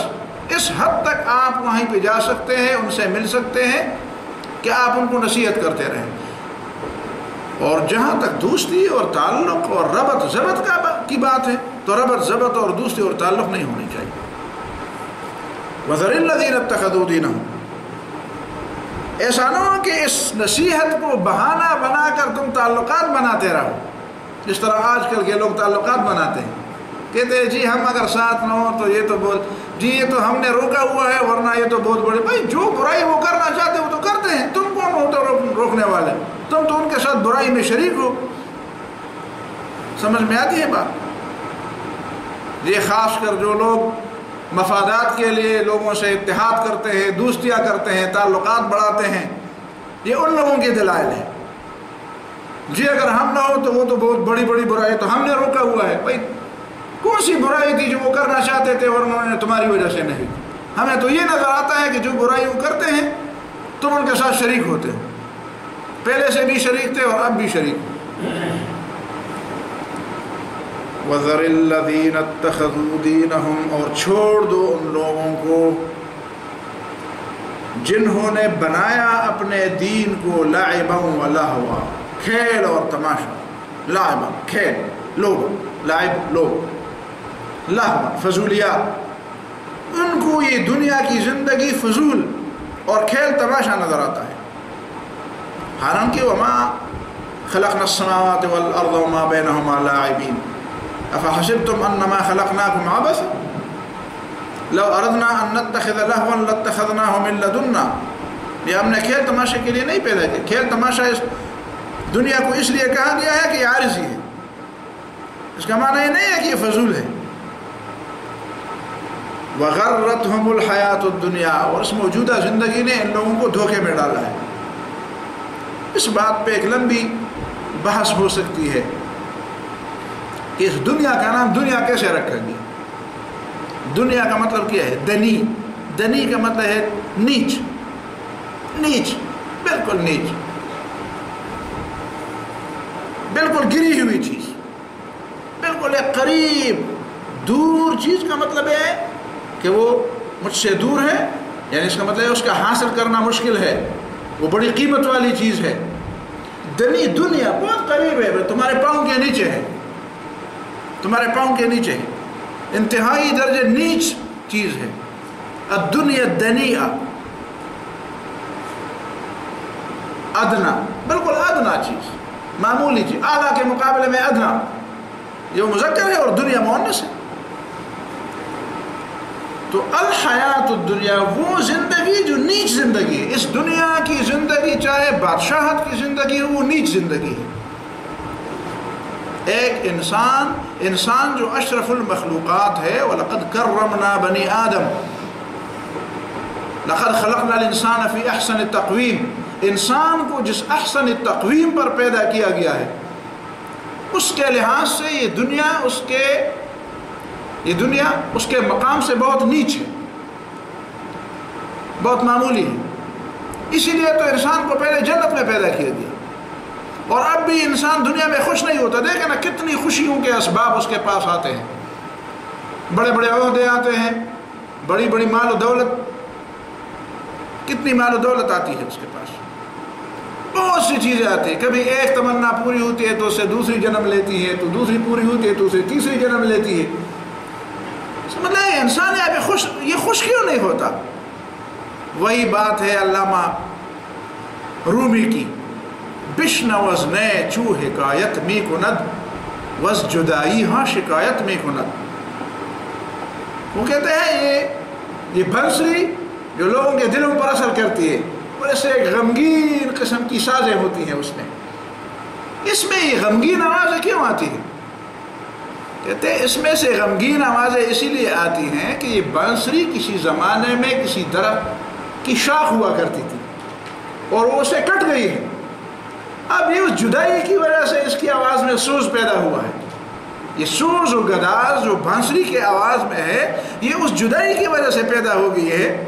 اس حد تک آپ وہیں پہ جا سکتے ہیں, ان سے مل سکتے ہیں کہ آپ ان کو نصیحت کرتے رہیں. اور جہاں تک دوستی اور تعلق اور ربط ضبط کی بات ہے تو ربط ضبط اور دوستی اور تعلق نہیں ہونی چاہیے. وَذَرِ الَّذِينَ اتَّخَذُوا دِينَهُمْ, ایسا نہ ہو کہ اس نصیحت کو بہانہ بنا کر تم تعلقات بناتے رہو. جس طرح آج کل کے لوگ تعلقات بناتے ہیں, کہتے ہیں جی ہم اگر ساتھ نہ ہوں تو یہ تو بہت, جی یہ تو ہم نے روکا ہوا ہے ورنہ یہ تو بہت بڑے. بھائی جو برائی وہ کرنا چاہتے وہ تو کرتے ہیں, تم کون ہوتے روکنے والے؟ تم تو ان کے ساتھ برائی میں شریک ہو. سمجھ میں آتی ہے بات؟ یہ خاص کر جو لوگ مفادات کے لیے لوگوں سے اتحاد کرتے ہیں, دوستیاں کرتے ہیں, تعلقات بڑھاتے ہیں, یہ ان لوگوں کے دلائل ہیں. جی اگر ہم نہ ہو تو وہ تو بہت بڑی بڑی برائی تو ہم نے روکا ہوا ہے. بھائی کون سی برائی تھی جو وہ کرنا چاہتے تھے اور انہوں نے تمہاری وجہ سے نہیں؟ ہمیں تو یہ نظر آتا ہے کہ جو برائی وہ کرتے ہیں تم ان کے ساتھ شریک ہوتے ہو, پہلے سے بھی شریک تھے اور اب بھی شریک ہو. وَذَرِ الَّذِينَ اتَّخَذُوا دِينَهُمْ, اور چھوڑ دو ان لوگوں کو جنہوں نے بنایا اپنے دین کو لعبا ولہوا, کھیل اور تماشا. لعبا کھیل, لوگ, لعب لوگ, لہوا فضولیات. ان کو یہ دنیا کی زندگی فضول اور کھیل تماشا نظر آتا ہے. حالانکہ وما خلقنا السماوات والارض وما بینہما لاعبین افحسبتم انما خلقناکم عبثا لو اردنا ان نتخذ لہوا لاتخذناہ من لدنا. یہ ہم نے کھیل تماشے کے لیے نہیں پیدا کیا. کھیل تماشا اس دنیا کو اس لیے کہا گیا ہے کہ یہ عارضی ہے. اس کا معنی یہ نہیں ہے کہ یہ فضول ہے. وغرتہم الحیات الدنیا, اور اس موجودہ زندگی نے ان لوگوں کو دھوکے میں ڈالا ہے. اس بات پہ ایک لمبی بحث ہو سکتی ہے کہ اس دنیا کا نام دنیا کیسے رکھا گیا. دنیا کا مطلب کیا ہے؟ دنی. دنی کا مطلب ہے نیچ, نیچ, بالکل نیچ, بالکل گری ہوئی چیز, بالکل ایک قریب دور چیز. کا مطلب ہے کہ وہ مجھ سے دور ہے, یعنی اس کا مطلب ہے اس کا حاصل کرنا مشکل ہے, وہ بڑی قیمت والی چیز ہے. دنی دنیا بہت قریب ہے, تمہارے پاؤں کے نیچے ہے, تمہارے پاؤں کے نیچے ہے, انتہائی درجے نیچ چیز ہے. الدنیا دنیا, ادنا, بالکل ادنا چیز، معمولی چیز، اعلیٰ کے مقابلے میں ادنا، یہ مذکر ہے اور دنیا مؤنث ہے۔ تو الحیات الدنیا وہ زندگی جو نیچ زندگی ہے، اس دنیا کی زندگی چاہے بادشاہت کی زندگی ہو وہ نیچ زندگی ہے۔ ایک انسان جو اشرف المخلوقات ہے، وَلَقَدْ كَرَّمْنَا بَنِي آدم، لَقَدْ خَلَقْنَا الْإِنسَانَ فِي أَحْسَنِ التَّقْوِيمِ، انسان کو جس احسن التقویم پر پیدا کیا گیا ہے اس کے لحاظ سے یہ دنیا اس کے مقام سے بہت نیچ ہے، بہت معمولی ہے۔ اسی لیے تو انسان کو پہلے جنت میں پیدا کیا گیا، اور اب بھی انسان دنیا میں خوش نہیں ہوتا۔ دیکھیں نا کتنی خوشیوں کے اسباب اس کے پاس آتے ہیں، بڑے بڑے عہدے آتے ہیں، بڑی بڑی مال و دولت، کتنی مال و دولت آتی ہے اس کے پاس، بہت سی چیزیں آتی ہیں۔ کبھی ایک تمنا پوری ہوتی ہے تو اس سے دوسری جنم لیتی ہے، تو دوسری پوری ہوتی ہے تو اسے تیسری جنم لیتی ہے۔ مطلب انسان یہ خوش کیوں نہیں ہوتا؟ وہی بات ہے علامہ رومی کی، بشن وزنے چو حکایت می کند وز جدائی ہاں شکایت می کند۔ وہ کہتے ہیں یہ بنسری جو لوگوں کے دلوں پر اثر کرتی ہے، ویسے ایک غمگین قسم کی سازیں ہوتی ہیں اس میں یہ غمگین آوازیں کیوں آتی ہیں؟ کہتے ہیں اس میں سے غمگین آوازیں اسی لیے آتی ہیں کہ یہ بانسری کسی زمانے میں کسی درخت کی شاخ ہوا کرتی تھی اور وہ اسے کٹ گئی ہے۔ اب یہ اس جدائی کی وجہ سے اس کی آواز میں سوز پیدا ہوا ہے۔ یہ سوز و گداز جو بانسری کے آواز میں ہے یہ اس جدائی کی وجہ سے پیدا ہو گئی ہے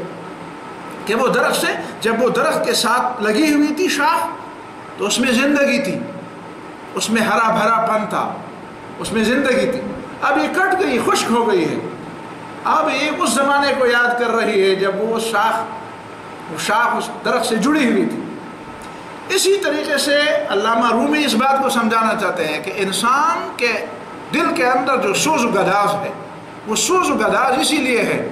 کہ وہ درخت سے، جب وہ درخت کے ساتھ لگی ہوئی تھی شاخ تو اس میں زندگی تھی، اس میں ہرا بھرا پن تھا، اس میں زندگی تھی۔ اب یہ کٹ گئی، خشک ہو گئی ہے۔ اب یہ اس زمانے کو یاد کر رہی ہے جب وہ شاخ اس درخت سے جڑی ہوئی تھی۔ اسی طریقے سے علامہ رومی اس بات کو سمجھانا چاہتے ہیں کہ انسان کے دل کے اندر جو سوز و گداز ہے وہ سوز و گداز اسی لیے ہے،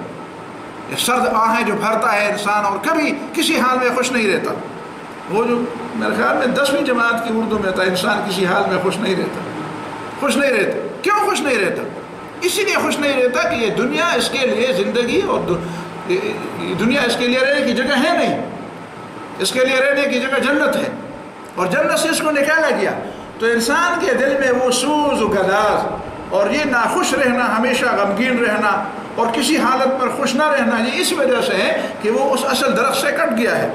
یہ سرد آہیں جو بھرتا ہے انسان اور کبھی کسی حال میں خوش نہیں رہتا۔ وہ جو میرے خیال میں 10ویں جماعت کی اردو میں تھا، انسان کسی حال میں خوش نہیں رہتا۔ کیوں خوش نہیں رہتا؟ اسی لیے خوش نہیں رہتا کہ یہ دنیا اس کے لیے زندگی اور دنیا اس کے لیے رہنے کی جگہ ہے نہیں، اس کے لیے رہنے کی جگہ جنت ہے، اور جنت سے اس کو نکالا گیا۔ تو انسان کے دل میں وہ سوز و گداز اور یہ ناخوش رہنا، ہمیشہ غمگین رہنا اور کسی حالت پر خوش نہ رہنا، یہ اس وجہ سے ہے کہ وہ اس اصل درخت سے کٹ گیا ہے۔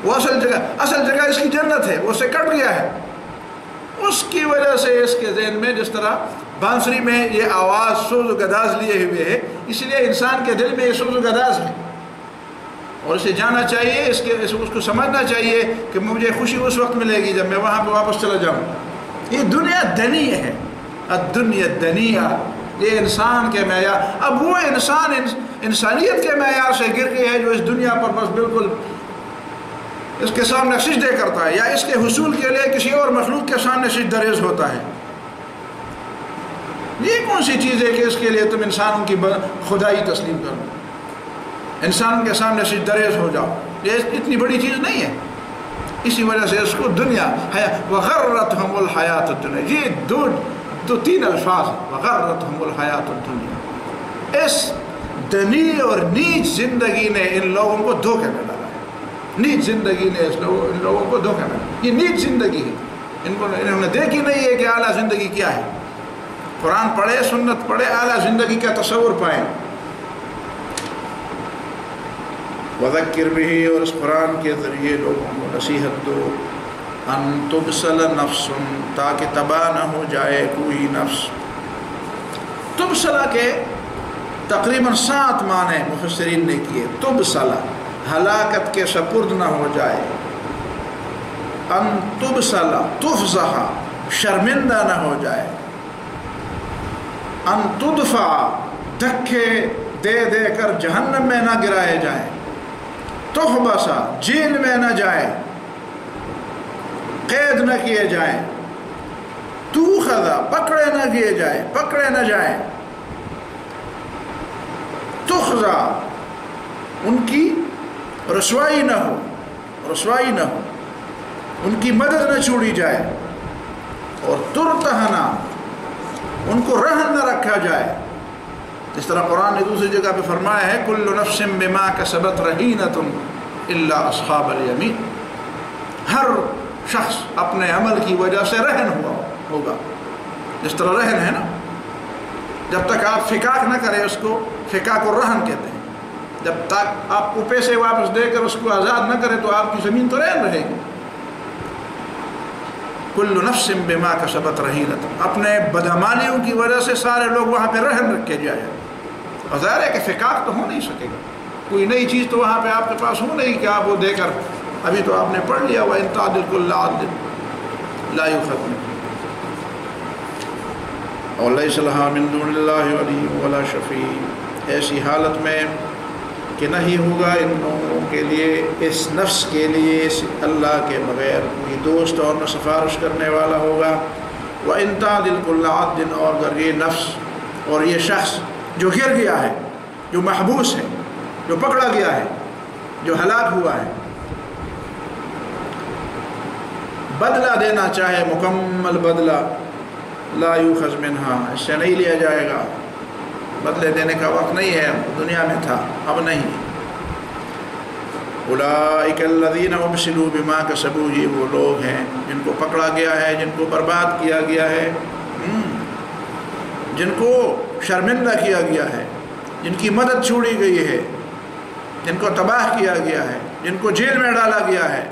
وہ اصل جگہ اس کی جنت ہے، وہ اسے کٹ گیا ہے۔ اس کی وجہ سے اس کے ذہن میں جس طرح بانسری میں یہ آواز سوز و گداز لیے ہوئے ہے، اس لیے انسان کے دل میں یہ سوز و گداز ہے، اور اسے جانا چاہیے، اس کو سمجھنا چاہیے کہ مجھے خوشی اس وقت ملے گی جب میں وہاں پہ واپس چلا جاؤں۔ یہ دنیا دنی ہے، الدنیا دنیا، یہ انسان کے معیار۔ اب وہ انسانیت کے معیار سے گر گئی ہے جو اس دنیا پر بس بالکل اس کے سامنے سجدے کرتا ہے، یا اس کے حصول کے لیے کسی اور مخلوق کے سامنے سجدہ ریز ہوتا ہے۔ یہ کون سی چیز ہے کہ اس کے لیے تم انسانوں کی خدائی تسلیم کرو، انسانوں کے سامنے سجدہ ریز ہو جاؤ؟ یہ اتنی بڑی چیز نہیں ہے۔ اسی وجہ سے اس کو دنیا ہے، وغرتہم الحیات الدنیا، یہ دو تین الفاظ ہیں، وغرتہم الحیات الدنیا۔ اس دنی اور نیچ زندگی نے ان لوگوں کو دھوکے میں ڈالا ہے، نیچ زندگی نے ان لوگوں کو دھوکے میں ڈالا۔ یہ نیچ زندگی ہے، انہوں نے دیکھی نہیں ہے کہ اعلیٰ زندگی کیا ہے۔ قرآن پڑھے، سنت پڑھے، اعلیٰ زندگی کا تصور پائیں۔ وذکر بھی، اور اس قرآن کے ذریعے لوگوں کو نصیحت دو، ان تبصل نفس، تاکہ تباہ نہ ہو جائے کوئی نفس۔ تبصلہ کے تقریباً 7 معنی مفسرین نے کیے۔ تبصلہ ہلاکت کے سپرد نہ ہو جائے، ان تبصلہ تفضح شرمندہ نہ ہو جائے، ان تدفع دھکے دے دے کر جہنم میں نہ گرائے جائیں، تحبسا جیل میں نہ جائے، قید نہ کیے جائیں، توخذا پکڑے نہ جائیں، تخذا ان کی رسوائی نہ ہو، ان کی مدد نہ چھوڑی جائے، اور ترتہنا ان کو رہن نہ رکھا جائے. جس طرح قرآن نے دوسری جگہ پہ فرمایا ہے کل نفس بما کسبت رہینۃ الا اصحاب الیمین، ہر شخص اپنے عمل کی وجہ سے رہن ہوا ہوگا. جس طرح رہن ہے نا، جب تک آپ فکاک نہ کریں اس کو، فکاک اور رہن کہتے ہیں، جب تک آپ کو پیسے واپس دے کر اس کو آزاد نہ کریں تو آپ کی زمین تو رہن رہے گی. کل نفس بما کسبت رہینۃ، اپنے بدعمالیوں کی وجہ سے سارے لوگ وہاں پہ رہن رکھے جائیں. اور ظاہر ہے کہ فکاک تو ہو نہیں سکے گا، کوئی نئی چیز تو وہاں پہ آپ کے پاس ہو نہیں کہ آپ وہ دے کر، ابھی تو آپ نے پڑھ لیا وَإِن تَعْدِلْ كُلَّ عَدْلٍ لَا يُؤْخَذْ مِنْهُ وَلَيْسَ لَهَا مِن دُونِ اللَّهِ وَلِيٌّ وَلَا شَفِيعٌ. ایسی حالت میں کہ نہیں ہوگا ان لوگوں کے لیے، اس نفس کے لیے، اس اللہ کے بغیر کوئی دوست اور نہ سفارش کرنے والا ہوگا. وَإِن تَعْدِلْ كُلَّ عَدْلٍ، اور اگر یہ نفس اور یہ شخص جو گر گیا ہے، جو محبوس ہے، جو پکڑا گیا ہے، جو ہلاک ہوا ہے، بدلہ دینا چاہے مکمل بدلہ، لا یؤخذ منہا، اس سے نہیں لیا جائے گا. بدلے دینے کا وقت نہیں ہے، دنیا میں تھا اب نہیں. اولئک الذین ابسلوا بما کسبوا، یہ وہ لوگ ہیں جن کو پکڑا گیا ہے، جن کو برباد کیا گیا ہے، جن کو شرمندہ کیا گیا ہے، جن کی مدد چھوڑی گئی ہے، جن کو تباہ کیا گیا ہے، جن کو جیل میں ڈالا گیا ہے،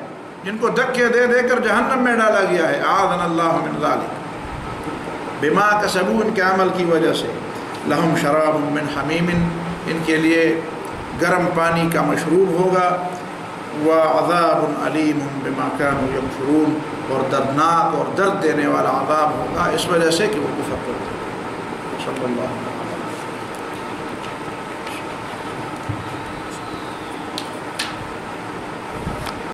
جن کو دھکے دے دے کر جہنم میں ڈالا گیا ہے. اعاذنا اللہ من ذلک. بما کسبوا، ان کے عمل کی وجہ سے. لہم شراب من حمیم، ان کے لیے گرم پانی کا مشروب ہوگا. وعذاب علیم بما كانوا یکفرون، اور دردناک اور درد دینے والا عذاب ہوگا اس وجہ سے کہ وہ کفر کرتے ہیں. صلی اللہ علیہ وسلم.